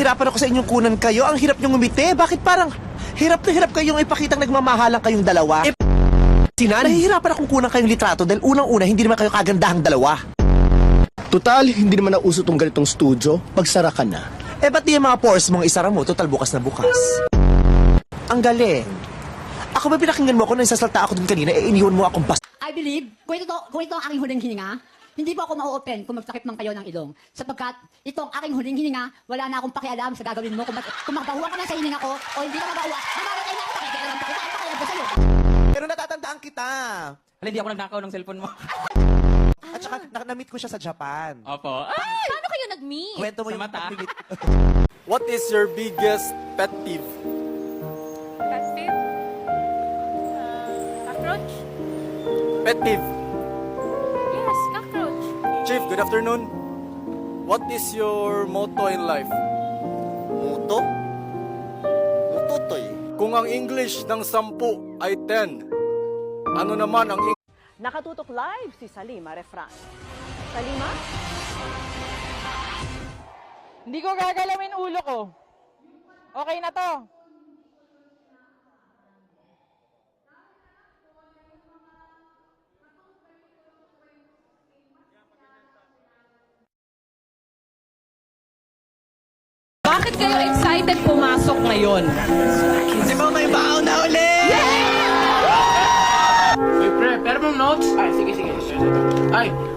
nahihirapan ako sa inyong kunan kayo. Ang hirap niyong ngumiti. Bakit parang hirap na hirap kayong ipakitang nagmamahalan kayong dalawa? Nahihirapan akong kunan kayong litrato dahil unang-una hindi naman kayo kagandahang dalawa. Total, hindi naman nauso tong ganitong studio. Pagsara ka na. Ba't di yung mga pores mong isara mo? Total bukas na bukas. Ang galing. Ako ba pinakinggan mo ako nang sasalta ako dun kanina, iniwan mo akong bas... I believe, kung ito ang aking huling hininga, hindi po ako ma-open kung magsakit man kayo ng ilong. Sapagkat ito ang aking huling hininga, wala na akong pakialam sa gagawin mo. Kung magbahuwa ka na sa hininga ko, o hindi ka mabahuwa, mamamatay na ako, pakikialam pa kita, pakialam ko sa'yo. Pero natatandaan kita. Hala, hindi ako nagnakaw ng cellphone mo. At saka, na-meet ko siya sa Japan. Opo. Paano kayo nag-meet? Kwento mo Sa yung mata. pag-meet. What is your biggest pet peeve? Pet peeve? Cockroach? Pet peeve. Yes, cockroach. Chief, good afternoon. What is your motto in life? Muto? Mututoy. Kung ang English ng 10 ay 10, ano naman ang Nakatutok live si Salima Refran. Salima? Hindi ko gagalawin ulo ko. Okay na to. Bakit kayo excited pumasok ngayon? Di ba may baon na ulit? Uy, pre, pero mong notes? Ay, sige.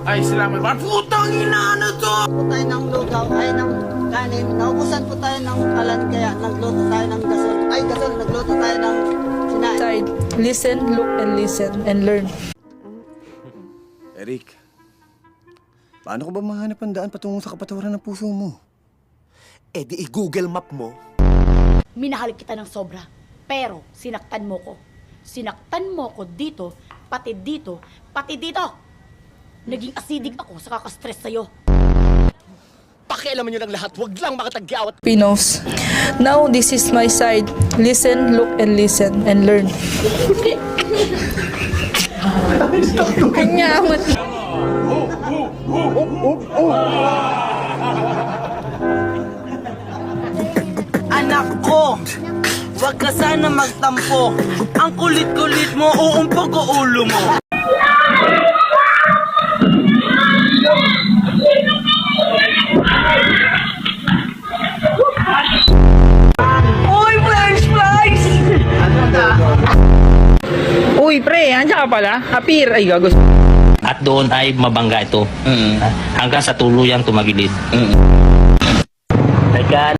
Ay, salamat. Putang ina na to! Po tayo ng lugaw, ay ng kanin. Naubusan po tayo ng kalan, kaya nagluto tayo ng gasol. Ay, gasol, nagluto tayo ng sinain. Side. Listen, look, and listen, and learn. Eric, paano ko ba mahanap ang daan patungo sa kapatawaran ng puso mo? Di i-Google Map mo. Minahal kita ng sobra, pero sinaktan mo ko. Sinaktan mo ko dito, pati dito, pati dito. Naging acidic ako sa kakastress sa'yo. Pakialaman nyo ng lahat, wag lang makatagyaw at... Pinos. Now, this is my side. Listen, look, and listen, and learn. Kanya, Anak ko, wag ka sana magtampo. Ang kulit-kulit mo, uumpog ko ulo mo. Uy, french fries! Uy, pre, andyan ka pala. Apir, ay gagos. At doon ay mabangga ito. Hanggang sa tuluyang tumagilid. Teka,